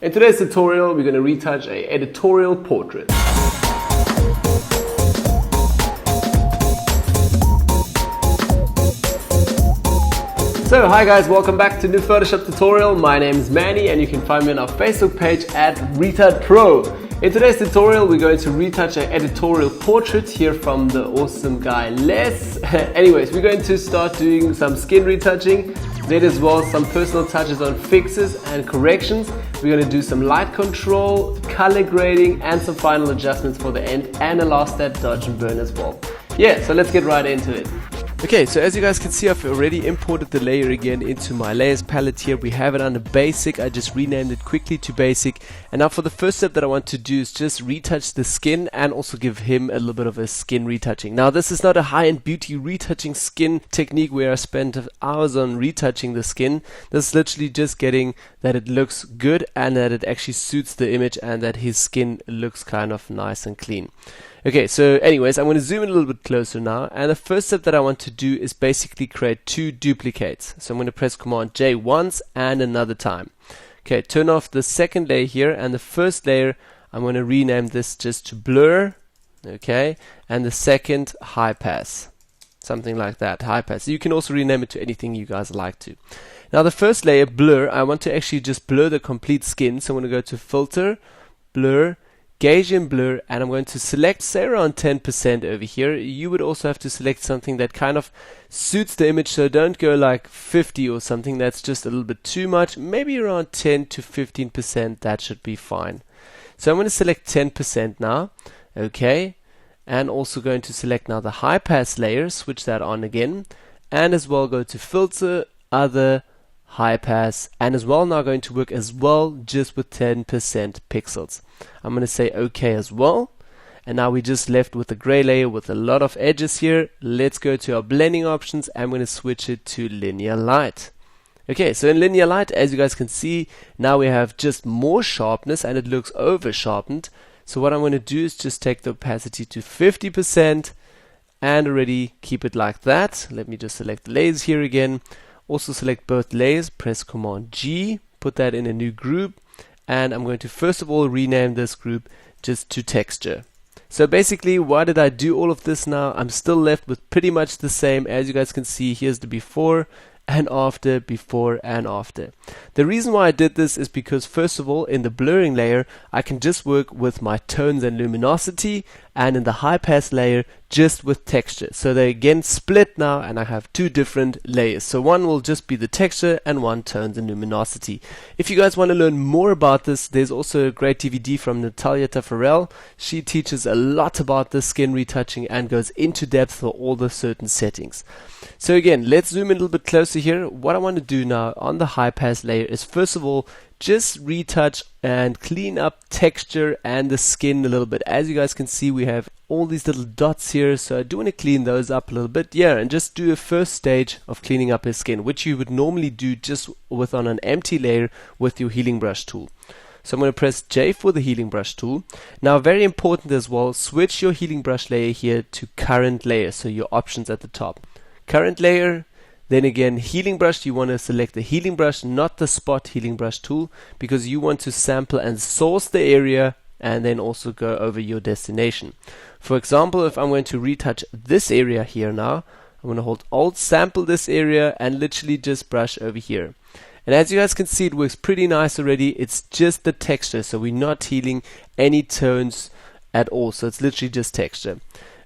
In today's tutorial, we're going to retouch an editorial portrait. So hi guys, welcome back to new Photoshop tutorial. My name is Manny and you can find me on our Facebook page at Retouch Pro. In today's tutorial, we're going to retouch an editorial portrait here from the awesome guy Les. Anyways, we're going to start doing some skin retouching, then as well some personal touches on fixes and corrections. We're going to do some light control, color grading, and some final adjustments for the end, and a last step, dodge and burn as well. Yeah, so let's get right into it. Okay, so as you guys can see, I've already imported the layer again into my layers palette here. We have it under basic. I just renamed it quickly to basic. And now for the first step that I want to do is just retouch the skin and also give him a little bit of a skin retouching. Now this is not a high-end beauty retouching skin technique where I spend hours on retouching the skin. This is literally just getting that it looks good and that it actually suits the image and that his skin looks kind of nice and clean. Okay, so anyways, I'm going to zoom in a little bit closer now, and the first step that I want to do is basically create two duplicates. So I'm going to press Command J once and another time. Okay, turn off the second layer here, and the first layer I'm going to rename this just to blur, okay, and the second high pass, something like that, high pass. You can also rename it to anything you guys like to. Now the first layer, blur, I want to actually just blur the complete skin, so I'm going to go to Filter, Blur, Gaussian blur, and I'm going to select say around 10% over here. You would also have to select something that kind of suits the image, so don't go like 50 or something, that's just a little bit too much. Maybe around 10 to 15%, that should be fine. So I'm going to select 10% now, okay, and also going to select now the high pass layer, switch that on again, and as well go to Filter, Other, High pass, and as well now going to work as well just with 10% pixels. I'm going to say OK as well, and now we're just left with a gray layer with a lot of edges here. Let's go to our blending options. I'm going to switch it to linear light. Okay, so in linear light, as you guys can see, now we have just more sharpness and it looks over sharpened. So what I'm going to do is just take the opacity to 50% and already keep it like that. Let me just select the layers here again. Also select both layers, press Command G, put that in a new group, and I'm going to first of all rename this group just to texture. So basically, why did I do all of this now? I'm still left with pretty much the same. As you guys can see, here's the before and after, before and after. The reason why I did this is because first of all, in the blurring layer, I can just work with my tones and luminosity, and in the high pass layer just with texture. So they again split now, and I have two different layers. So one will just be the texture and one tones and luminosity. If you guys want to learn more about this, there's also a great DVD from Natalia Taffarel. She teaches a lot about the skin retouching and goes into depth for all the certain settings. So again, let's zoom in a little bit closer here. What I want to do now on the high pass layer is first of all just retouch and clean up texture and the skin a little bit. As you guys can see, we have all these little dots here, so I do want to clean those up a little bit, yeah, and just do a first stage of cleaning up his skin, which you would normally do just with on an empty layer with your healing brush tool. So I'm going to press J for the healing brush tool. Now very important as well, switch your healing brush layer here to current layer, so your options at the top. Current layer, then again healing brush, you want to select the healing brush, not the spot healing brush tool, because you want to sample and source the area and then also go over your destination. For example, if I'm going to retouch this area here now, I'm going to hold Alt, sample this area, and literally just brush over here. And as you guys can see, it works pretty nice already. It's just the texture, so we're not healing any tones at all, so it's literally just texture.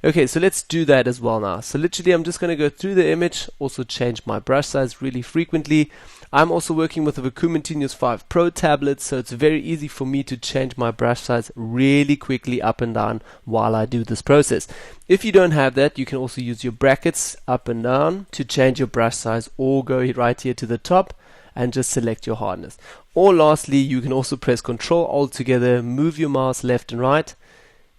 Okay, so let's do that as well now. So literally I'm just going to go through the image, also change my brush size really frequently. I'm also working with a Vacuum Continuous 5 Pro tablet, so it's very easy for me to change my brush size really quickly up and down while I do this process. If you don't have that, you can also use your brackets up and down to change your brush size, or go right here to the top and just select your hardness. Or lastly, you can also press Ctrl Alt together, move your mouse left and right,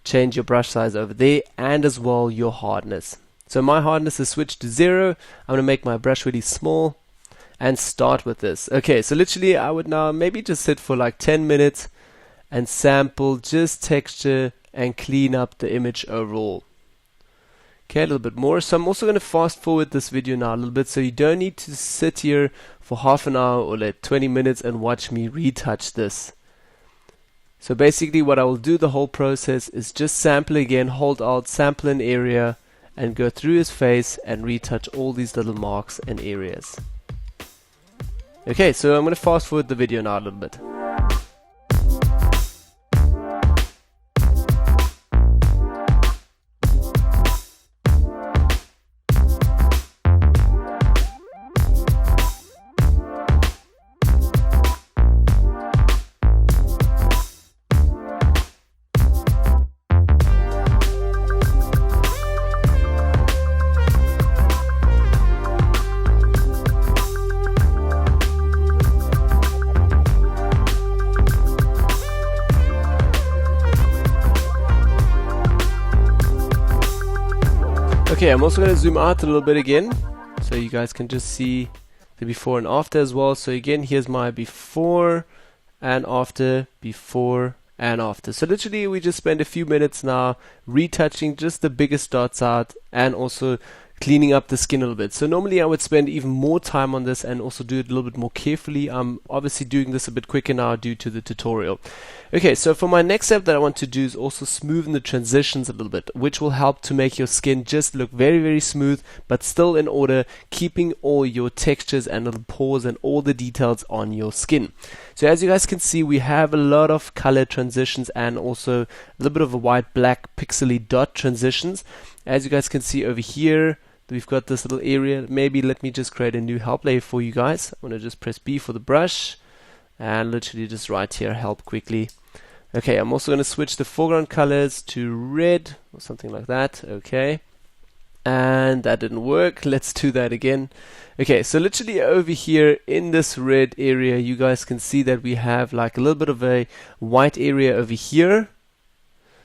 change your brush size over there, and as well your hardness. So my hardness is switched to 0. I'm going to make my brush really small and start with this. Okay, so literally I would now maybe just sit for like 10 minutes and sample just texture and clean up the image overall. Okay, a little bit more. So I'm also going to fast forward this video now a little bit, so you don't need to sit here for half an hour or like 20 minutes and watch me retouch this. So basically what I will do the whole process is just sample again, hold Alt, sample an area, and go through his face and retouch all these little marks and areas. Okay, so I'm going to fast forward the video now a little bit. Okay, I'm also going to zoom out a little bit again, so you guys can just see the before and after as well. So again, here's my before and after, before and after. So literally we just spend a few minutes now retouching just the biggest dots out and also cleaning up the skin a little bit. So normally I would spend even more time on this and also do it a little bit more carefully. I'm obviously doing this a bit quicker now due to the tutorial. Okay, so for my next step that I want to do is also smoothen the transitions a little bit, which will help to make your skin just look very, very smooth, but still in order, keeping all your textures and little pores and all the details on your skin. So as you guys can see, we have a lot of color transitions and also a little bit of a white, black, pixely dot transitions. As you guys can see over here, we've got this little area. Maybe let me just create a new help layer for you guys. I'm going to just press B for the brush and literally just right here, help quickly. Okay, I'm also going to switch the foreground colors to red or something like that. Okay, and that didn't work. Let's do that again. Okay, so literally over here in this red area, you guys can see that we have like a little bit of a white area over here.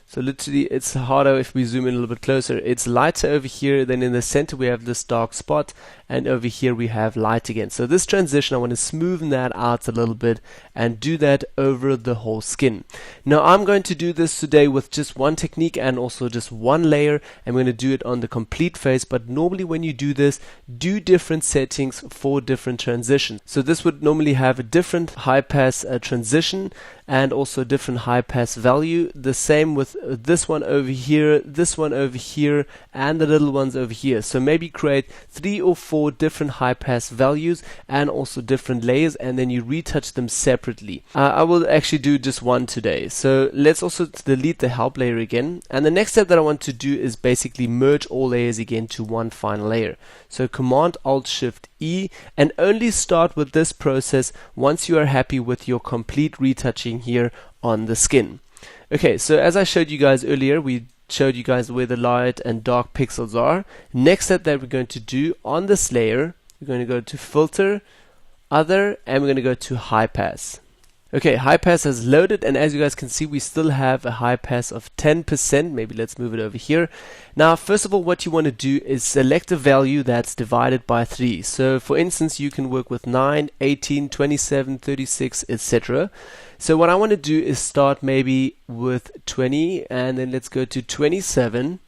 So literally it's harder if we zoom in a little bit closer. It's lighter over here, then in the center we have this dark spot, and over here we have light again. So this transition, I want to smoothen that out a little bit and do that over the whole skin. Now I'm going to do this today with just one technique and also just one layer. I'm going to do it on the complete face, but normally when you do this, do different settings for different transitions. So this would normally have a different high pass transition and also different high pass value. The same with this one over here, this one over here, and the little ones over here. So maybe create 3 or 4 different high pass values and also different layers, and then you retouch them separately. I will actually do just one today. So let's also delete the help layer again. And the next step that I want to do is basically merge all layers again to one final layer. So Command Alt Shift E, and only start with this process once you are happy with your complete retouching here on the skin. Okay, so as I showed you guys earlier, we showed you guys where the light and dark pixels are. Next step that we're going to do on this layer, we're going to go to Filter, Other, and we're going to go to High Pass. Okay, high pass has loaded, and as you guys can see, we still have a high pass of 10%. Maybe let's move it over here. Now, first of all, what you want to do is select a value that's divided by 3. So for instance, you can work with 9, 18, 27, 36, etc. So what I want to do is start maybe with 20, and then let's go to 27.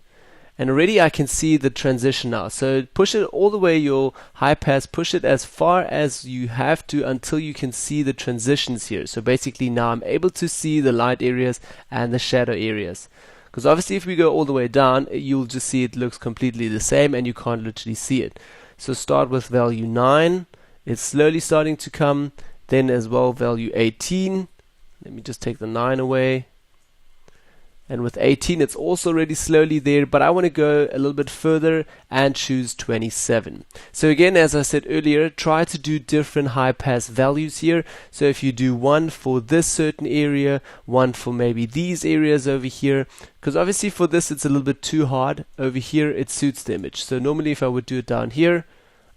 And already I can see the transition now. So push it all the way, your high pass, push it as far as you have to until you can see the transitions here. So basically now I'm able to see the light areas and the shadow areas. Because obviously if we go all the way down, you'll just see it looks completely the same and you can't literally see it. So start with value 9. It's slowly starting to come. Then as well value 18. Let me just take the 9 away. And with 18, it's also already slowly there, but I want to go a little bit further and choose 27. So again, as I said earlier, try to do different high pass values here. So if you do one for this certain area, one for maybe these areas over here, because obviously for this it's a little bit too hard. Over here it suits the image. So normally if I would do it down here,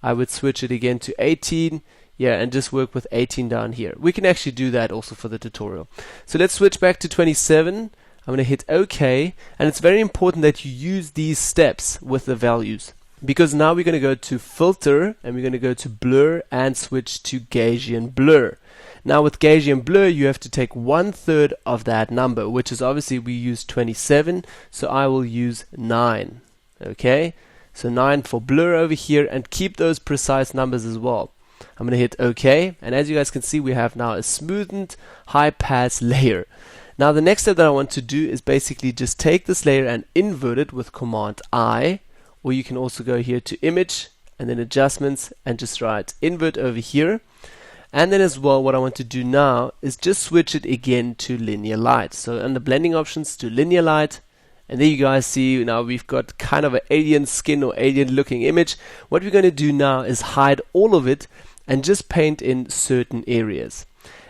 I would switch it again to 18. Yeah, and just work with 18 down here. We can actually do that also for the tutorial. So let's switch back to 27. I'm going to hit OK, and it's very important that you use these steps with the values, because now we're going to go to Filter and we're going to go to Blur and switch to Gaussian Blur. Now with Gaussian Blur you have to take 1/3 of that number, which is obviously we use 27, so I will use 9. Okay, so 9 for blur over here, and keep those precise numbers as well. I'm going to hit OK, and as you guys can see, we have now a smoothened high pass layer. Now the next step that I want to do is basically just take this layer and invert it with Command I, or you can also go here to Image and then Adjustments and just write Invert over here. And then as well, what I want to do now is just switch it again to Linear Light. So under Blending Options to Linear Light, and there you guys see now we've got kind of an alien skin or alien looking image. What we're going to do now is hide all of it and just paint in certain areas.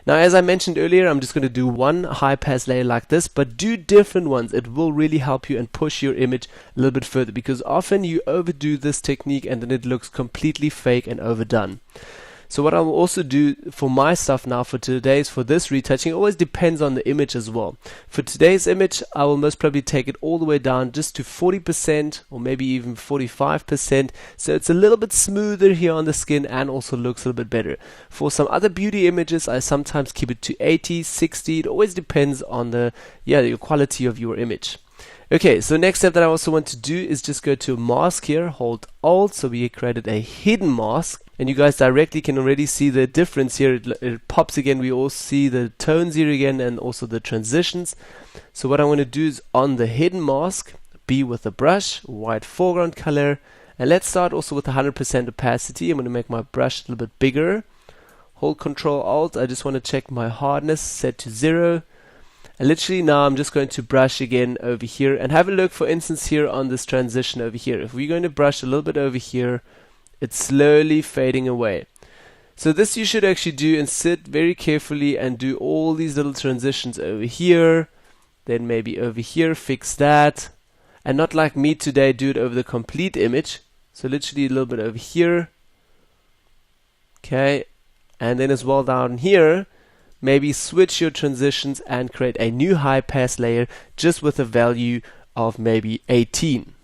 Now, as I mentioned earlier, I'm just going to do one high pass layer like this, but do different ones. It will really help you and push your image a little bit further, because often you overdo this technique and then it looks completely fake and overdone. So what I will also do for my stuff now for this retouching, it always depends on the image as well. For today's image, I will most probably take it all the way down just to 40% or maybe even 45%. So it's a little bit smoother here on the skin and also looks a little bit better. For some other beauty images, I sometimes keep it to 80, 60. It always depends on the quality of your image. Okay, so next step that I also want to do is just go to mask here, hold Alt, so we created a hidden mask. And you guys directly can already see the difference here. It pops again. We all see the tones here again and also the transitions. So what I want to do is on the hidden mask, be with the brush, white foreground color. And let's start also with 100% opacity. I'm going to make my brush a little bit bigger. Hold Control Alt. I just want to check my hardness, set to 0. And literally now I'm just going to brush again over here. And have a look, for instance, here on this transition over here. If we're going to brush a little bit over here, it's slowly fading away. So this you should actually do and sit very carefully and do all these little transitions over here, then maybe over here, fix that, and not like me today, do it over the complete image. So literally a little bit over here. Okay, and then as well down here, maybe switch your transitions and create a new high pass layer just with a value of maybe 18.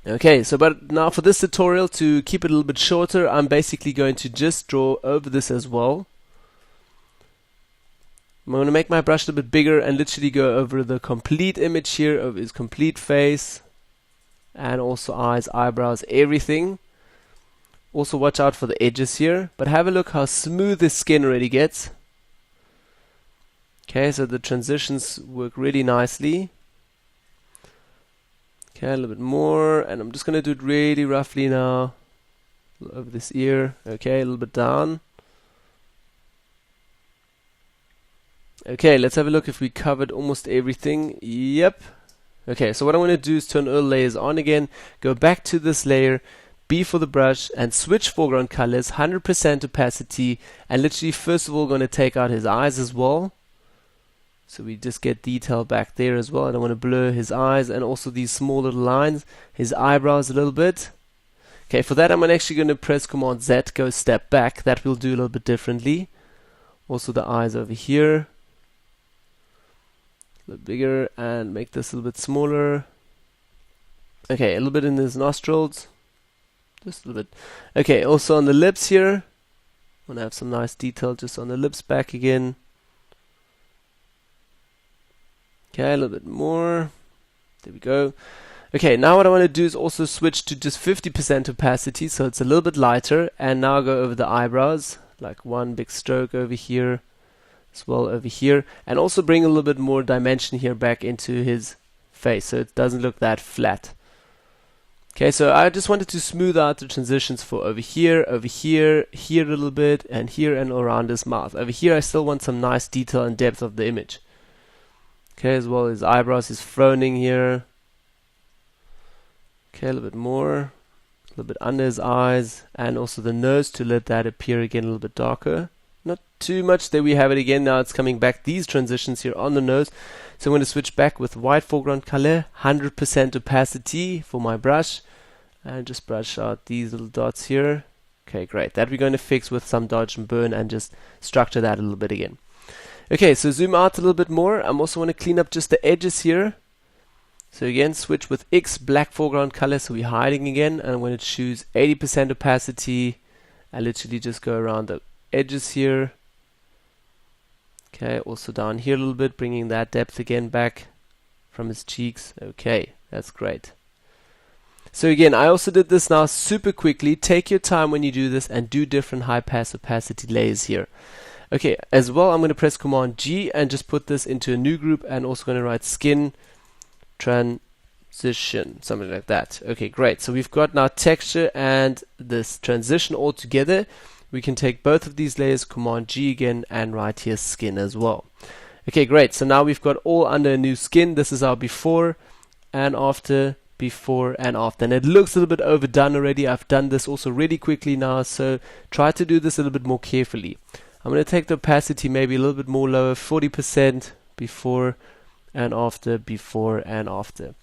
Okay, so but now for this tutorial, to keep it a little bit shorter, I'm basically going to just draw over this as well. I'm going to make my brush a little bit bigger and literally go over the complete image here, of his complete face, and also eyes, eyebrows, everything. Also watch out for the edges here, but have a look how smooth this skin already gets. Okay, so the transitions work really nicely. Okay, a little bit more, and I'm just going to do it really roughly now. Over this ear. Okay, a little bit down. Okay, let's have a look if we covered almost everything. Yep. Okay, so what I want to do is turn all layers on again, go back to this layer, B for the brush, and switch foreground colors, 100% opacity, and literally first of all going to take out his eyes as well. So we just get detail back there as well. I don't want to blur his eyes and also these small little lines, his eyebrows a little bit. Okay, for that I'm actually going to press Command Z, go step back. That will do a little bit differently. Also the eyes over here. A little bigger, and make this a little bit smaller. Okay, a little bit in his nostrils. Just a little bit. Okay, also on the lips here. I want to have some nice detail just on the lips back again. Okay, a little bit more. There we go. Okay, now what I want to do is also switch to just 50% opacity, so it's a little bit lighter, and now go over the eyebrows, like one big stroke over here, as well over here, and also bring a little bit more dimension here back into his face, so it doesn't look that flat. Okay, so I just wanted to smooth out the transitions for over here, here a little bit, and here and around his mouth. Over here I still want some nice detail and depth of the image. Okay, as well as eyebrows, his frowning here. Okay, a little bit more. A little bit under his eyes. And also the nose to let that appear again a little bit darker. Not too much. There we have it again. Now it's coming back. These transitions here on the nose. So I'm going to switch back with white foreground color. 100% opacity for my brush. And just brush out these little dots here. Okay, great. That we're going to fix with some dodge and burn and just structure that a little bit again. Okay, so zoom out a little bit more. I also want to clean up just the edges here. So again, switch with X, black foreground color, so we're hiding again. And I'm going to choose 80% opacity. I literally just go around the edges here. Okay, also down here a little bit, bringing that depth again back from his cheeks. Okay, that's great. So again, I also did this now super quickly. Take your time when you do this and do different high pass opacity layers here. Okay, as well, I'm going to press Command G and just put this into a new group, and also going to write skin transition, something like that. Okay, great. So we've got now texture and this transition all together. We can take both of these layers, Command G again, and write here skin as well. Okay, great. So now we've got all under a new skin. This is our before and after, before and after. And it looks a little bit overdone already. I've done this also really quickly now, so try to do this a little bit more carefully. I'm going to take the opacity maybe a little bit more lower, 40%, before and after, before and after.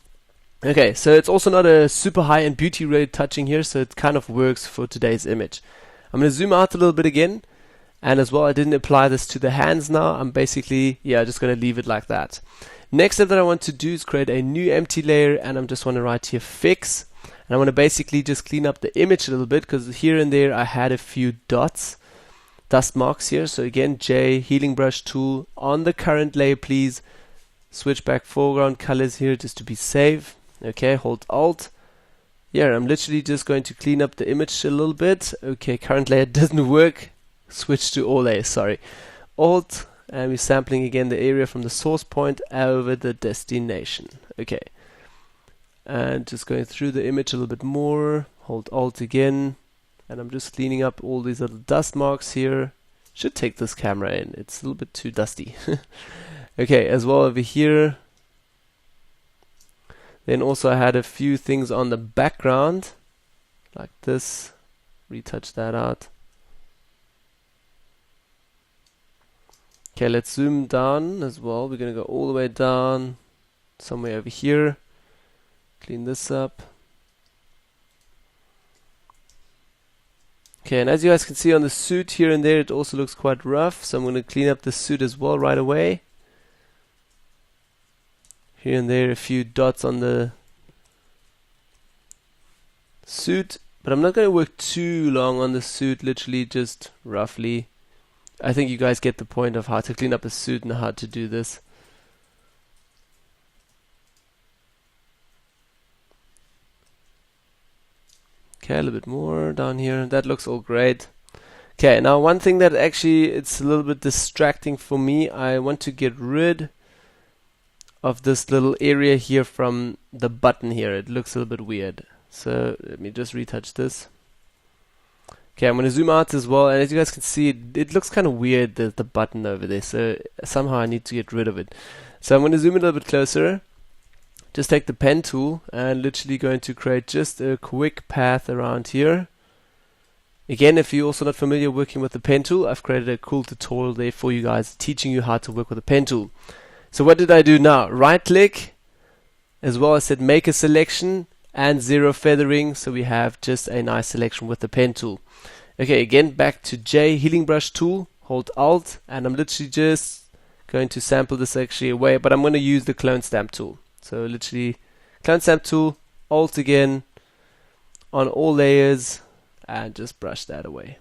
Okay, so it's also not a super high-end beauty rate touching here, so it kind of works for today's image. I'm going to zoom out a little bit again, and as well, I didn't apply this to the hands now. I'm basically, just going to leave it like that. Next step that I want to do is create a new empty layer, and I'm just want to write here fix, and I want to basically just clean up the image a little bit, because here and there I had a few dust marks here. So again, J, healing brush tool, on the current layer please, switch back foreground colors here just to be safe. Okay, hold Alt. Yeah, I'm literally just going to clean up the image a little bit. Okay, current layer doesn't work, switch to all layers, sorry. Alt, and we're sampling again the area from the source point over the destination. Okay, and just going through the image a little bit more, hold Alt again. And I'm just cleaning up all these little dust marks here. Should take this camera in, it's a little bit too dusty. Okay, as well over here. Then also I had a few things on the background, like this. Retouch that out. Okay, let's zoom down as well. We're going to go all the way down, somewhere over here. Clean this up. Okay, and as you guys can see on the suit here and there, it also looks quite rough, so I'm going to clean up the suit as well right away. Here and there, a few dots on the suit, but I'm not going to work too long on the suit, literally just roughly. I think you guys get the point of how to clean up a suit and how to do this. Okay, a little bit more down here. That looks all great. Okay, now one thing that actually it's a little bit distracting for me, I want to get rid of this little area here from the button here. It looks a little bit weird. So let me just retouch this. Okay, I'm going to zoom out as well, and as you guys can see, it looks kind of weird, the button over there, so somehow I need to get rid of it. So I'm going to zoom in a little bit closer. Just take the pen tool and literally going to create just a quick path around here. Again, if you're also not familiar working with the pen tool, I've created a cool tutorial there for you guys teaching you how to work with the pen tool. So what did I do now? Right click, as well as said make a selection and zero feathering, so we have just a nice selection with the pen tool. Okay, again back to J, healing brush tool, hold Alt, and I'm literally just going to sample this actually away, but I'm going to use the clone stamp tool. So literally clone stamp tool, Alt again on all layers, and just brush that away.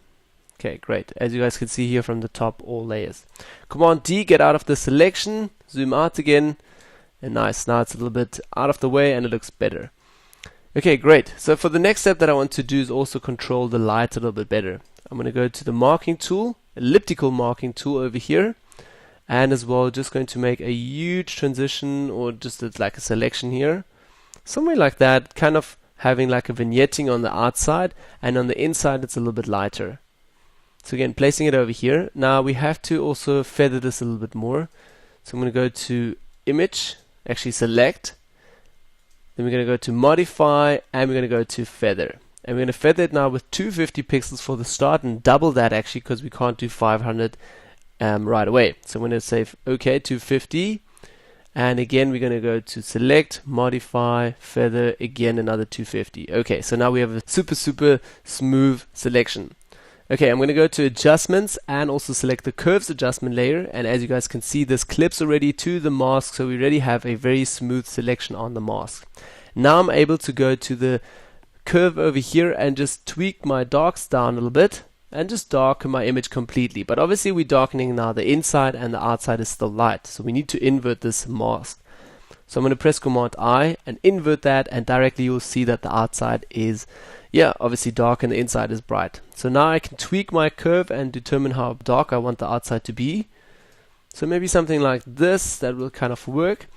Okay, great. As you guys can see here from the top, all layers. Command D, get out of the selection, zoom out again, and nice. Now it's a little bit out of the way and it looks better. Okay, great. So for the next step that I want to do is also control the light a little bit better. I'm going to go to the marking tool, elliptical marking tool over here, and as well just going to make a huge transition, or just like a selection here, somewhere like that, kind of having like a vignetting on the outside, and on the inside it's a little bit lighter. So again, placing it over here. Now we have to also feather this a little bit more. So I'm going to go to image, actually select, then we're going to go to modify, and we're going to go to feather. And we're going to feather it now with 250 pixels for the start, and double that actually, because we can't do 500 right away. So I'm going to say OK, 250, and again we're going to go to select, modify, feather, again another 250. Okay, so now we have a super smooth selection. Okay, I'm going to go to adjustments and also select the curves adjustment layer, and as you guys can see, this clips already to the mask, so we already have a very smooth selection on the mask. Now I'm able to go to the curve over here and just tweak my darks down a little bit and just darken my image completely. But obviously we're darkening now the inside, and the outside is still light, so we need to invert this mask. So I'm going to press Command I and invert that, and directly you'll see that the outside is, yeah, obviously dark and the inside is bright. So now I can tweak my curve and determine how dark I want the outside to be. So maybe something like this, that will kind of work.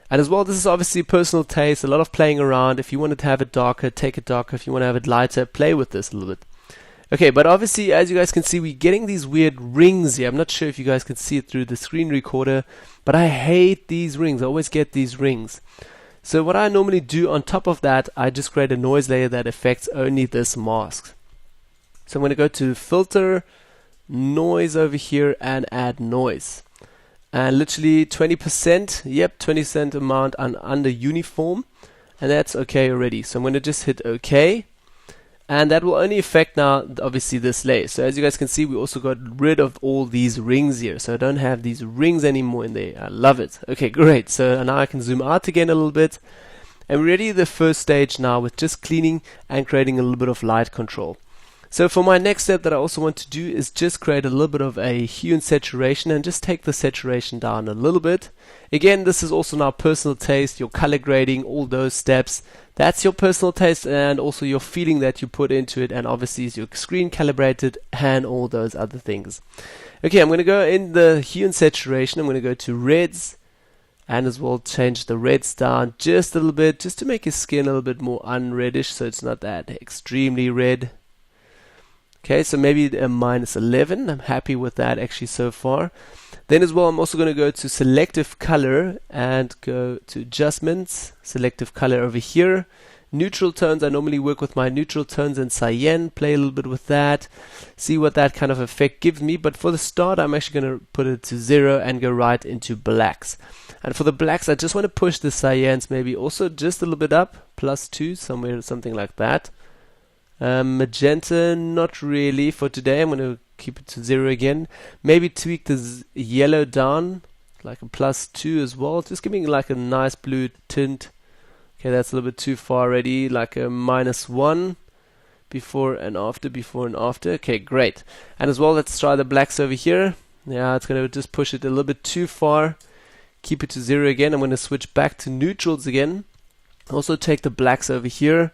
And as well, this is obviously personal taste, a lot of playing around. If you want to have it darker, take it darker. If you want to have it lighter, play with this a little bit. Okay, but obviously, as you guys can see, we're getting these weird rings here. I'm not sure if you guys can see it through the screen recorder, but I hate these rings. I always get these rings. So what I normally do on top of that, I just create a noise layer that affects only this mask. So I'm going to go to Filter, Noise over here, and add noise. And literally 20%, yep, 20% amount under uniform, and that's okay already. So I'm going to just hit OK. And that will only affect now, obviously, this layer. So as you guys can see, we also got rid of all these rings here. So I don't have these rings anymore in there. I love it. Okay, great. So now I can zoom out again a little bit. And we're ready the first stage now with just cleaning and creating a little bit of light control. So for my next step that I also want to do is just create a little bit of a hue and saturation and just take the saturation down a little bit. Again, this is also now personal taste, your color grading, all those steps. That's your personal taste and also your feeling that you put into it, and obviously is your screen calibrated and all those other things. Okay, I'm going to go in the hue and saturation. I'm going to go to reds and as well change the reds down just a little bit, just to make your skin a little bit more unreddish so it's not that extremely red. Okay, so maybe a -11. I'm happy with that actually so far. Then as well, I'm also going to go to selective color and go to adjustments, selective color over here. Neutral tones, I normally work with my neutral tones and cyan, play a little bit with that, see what that kind of effect gives me. But for the start, I'm actually going to put it to 0 and go right into blacks. And for the blacks, I just want to push the cyans maybe also just a little bit up, +2, somewhere, something like that. Magenta, not really for today. I'm going to keep it to 0 again. Maybe tweak the yellow down, like a +2 as well. Just giving like a nice blue tint. Okay, that's a little bit too far already. Like a -1 before and after, before and after. Okay, great. And as well, let's try the blacks over here. Yeah, it's going to just push it a little bit too far. Keep it to 0 again. I'm going to switch back to neutrals again. Also take the blacks over here.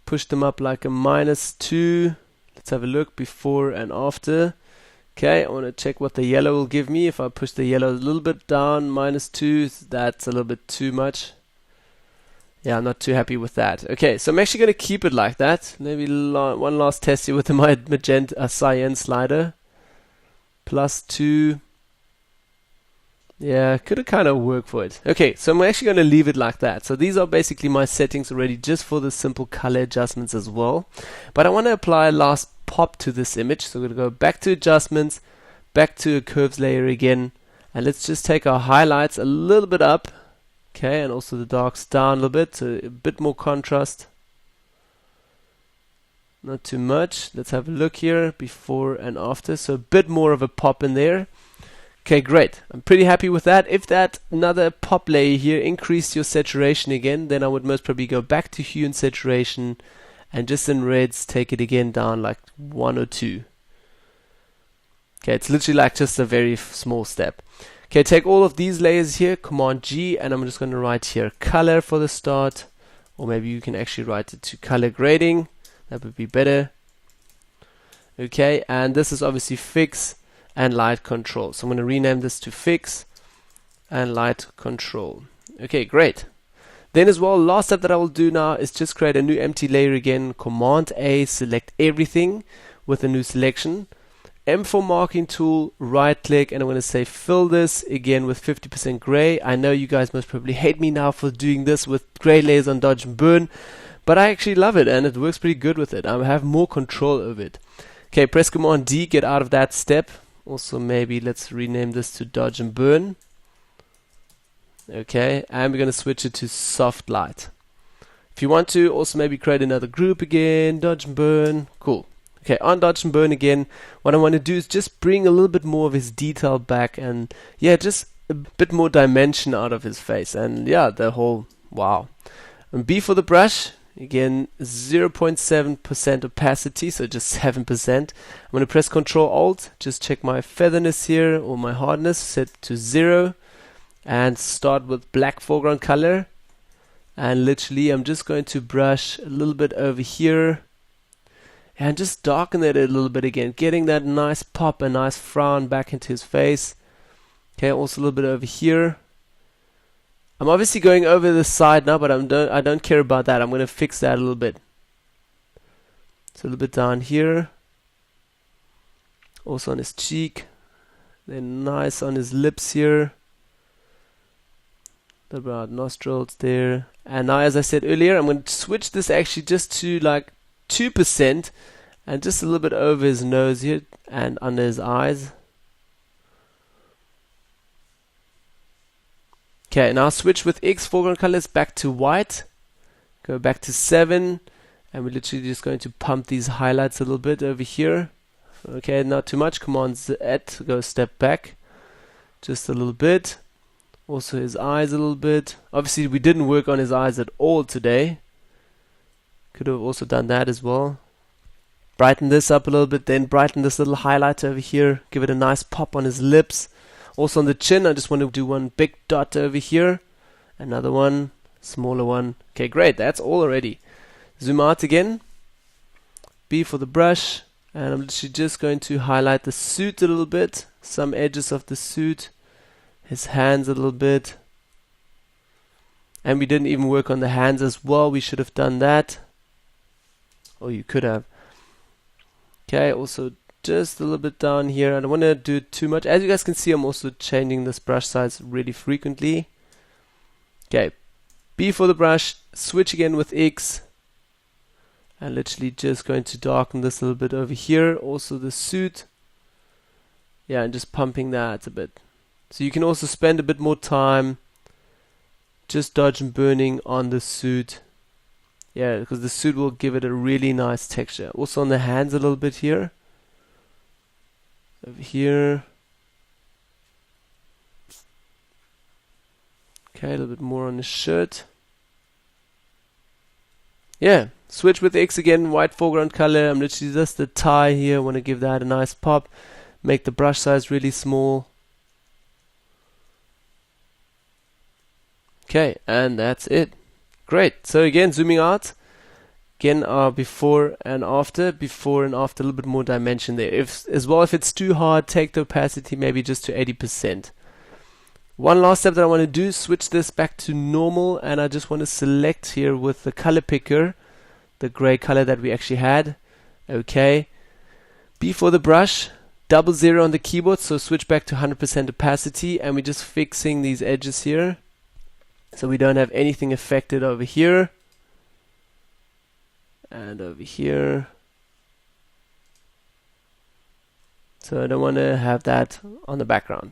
Push them up like a -2. Let's have a look before and after. Okay, I want to check what the yellow will give me. If I push the yellow a little bit down, -2, that's a little bit too much. Yeah, I'm not too happy with that. Okay, so I'm actually going to keep it like that. Maybe one last test here with the magenta cyan slider. +2. Yeah, could have kind of worked for it. Okay, so I'm actually going to leave it like that. So these are basically my settings already just for the simple color adjustments as well. But I want to apply a last pop to this image. So we're going to go back to adjustments, back to a curves layer again. And let's just take our highlights a little bit up. Okay, and also the darks down a little bit, so a bit more contrast. Not too much. Let's have a look here, before and after. So a bit more of a pop in there. Okay, great. I'm pretty happy with that. If that another pop layer here increased your saturation again, then I would most probably go back to hue and saturation and just in reds take it again down like 1 or 2. Okay, it's literally like just a very small step. Okay, take all of these layers here, Command G, and I'm just going to write here color for the start, or maybe you can actually write it to color grading. That would be better. Okay, and this is obviously fix and light control. So I'm going to rename this to fix and light control. Okay, great. Then as well, last step that I will do now is just create a new empty layer again. Command A, select everything with a new selection. M for marking tool, right click, and I'm going to say fill this again with 50% gray. I know you guys most probably hate me now for doing this with gray layers on dodge and burn, but I actually love it and it works pretty good with it. I have more control over it. Okay, press Command D, get out of that step. Also maybe let's rename this to dodge and burn. Okay, and we're going to switch it to soft light. If you want to, also maybe create another group again, dodge and burn. Cool. Okay, on dodge and burn again, what I want to do is just bring a little bit more of his detail back and yeah, just a bit more dimension out of his face. And yeah, the whole, wow. And B for the brush, again 0.7% opacity, so just 7%. I'm going to press Ctrl Alt, just check my featherness here or my hardness, set to 0. and start with black foreground color. And literally I'm just going to brush a little bit over here and just darken it a little bit again, getting that nice pop, a nice frown back into his face. Okay, also a little bit over here. I'm obviously going over the side now, but I don't care about that. I'm going to fix that a little bit. So a little bit down here. Also on his cheek. Then nice on his lips here. A little bit on nostrils there. And now, as I said earlier, I'm going to switch this actually just to like 2% and just a little bit over his nose here and under his eyes. Okay, now switch with X foreground colors back to white. Go back to 7, and we're literally just going to pump these highlights a little bit over here. Okay, not too much. Command Z, go step back just a little bit. Also his eyes a little bit. Obviously we didn't work on his eyes at all today. Could have also done that as well. Brighten this up a little bit, then brighten this little highlight over here. Give it a nice pop on his lips. Also on the chin, I just want to do one big dot over here. Another one, smaller one. Okay, great, that's all already. Zoom out again. B for the brush. And I'm literally just going to highlight the suit a little bit. Some edges of the suit. His hands a little bit. And we didn't even work on the hands as well. We should have done that. Or you could have. Okay, also just a little bit down here. I don't want to do too much. As you guys can see, I'm also changing this brush size really frequently. Okay, B for the brush. Switch again with X. And literally just going to darken this a little bit over here. Also the suit. Yeah, and just pumping that a bit. So you can also spend a bit more time just dodge and burning on the suit. Yeah, because the suit will give it a really nice texture. Also on the hands a little bit here. Over here. Okay, a little bit more on the shirt. Yeah, switch with X again, white foreground color. I'm literally just the tie here. I want to give that a nice pop. Make the brush size really small. Okay, and that's it. Great. So again, zooming out. Again, before and after. Before and after, a little bit more dimension there. If it's too hard, take the opacity maybe just to 80%. One last step that I want to do, switch this back to normal, and I just want to select here with the color picker, the gray color that we actually had. Okay. B for the brush, 00 on the keyboard, so switch back to 100% opacity, and we're just fixing these edges here. So we don't have anything affected over here. And over here. So I don't want to have that on the background.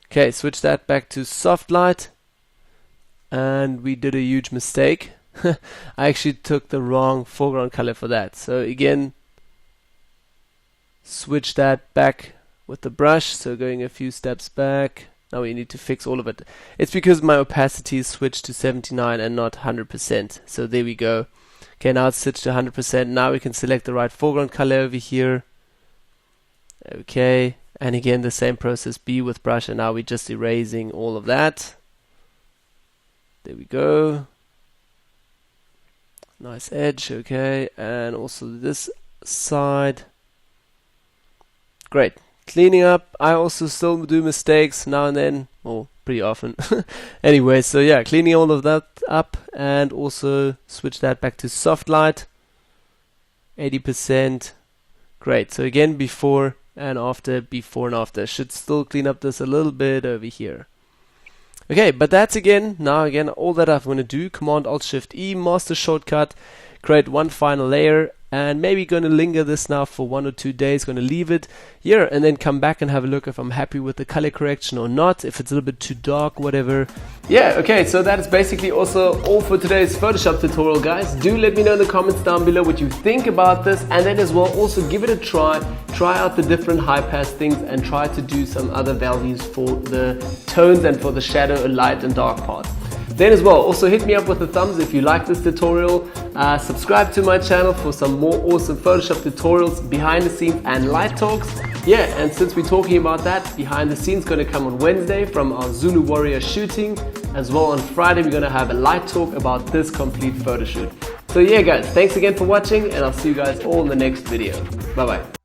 Okay, switch that back to soft light. And we did a huge mistake. I actually took the wrong foreground color for that. So again, switch that back with the brush. So going a few steps back. Now we need to fix all of it. It's because my opacity is switched to 79 and not 100%. So there we go. Okay, now it's switched to 100%. Now we can select the right foreground color over here. Okay, and again the same process, B with brush, and now we're just erasing all of that. There we go. Nice edge, okay, and also this side. Great. Cleaning up, I also still do mistakes now and then, or pretty often. Anyway, so yeah, cleaning all of that up, and also switch that back to soft light, 80%. Great, so again before and after, before and after. Should still clean up this a little bit over here. Okay, but that's now again all that I'm going to do. Command Alt Shift E, master shortcut, create one final layer, and maybe going to linger this now for 1 or 2 days, going to leave it here and then come back and have a look if I'm happy with the color correction or not, if it's a little bit too dark, whatever. Yeah, okay, so that is basically also all for today's Photoshop tutorial, guys. Do let me know in the comments down below what you think about this, and then as well also give it a try out the different high pass things and try to do some other values for the tones and for the shadow, light and dark parts. Then as well, also hit me up with a thumbs if you like this tutorial. Subscribe to my channel for some more awesome Photoshop tutorials, behind the scenes and light talks. Yeah, and since we're talking about that, behind the scenes going to come on Wednesday from our Zulu Warrior shooting. As well on Friday, we're going to have a light talk about this complete photo shoot. So yeah guys, thanks again for watching, and I'll see you guys all in the next video. Bye bye.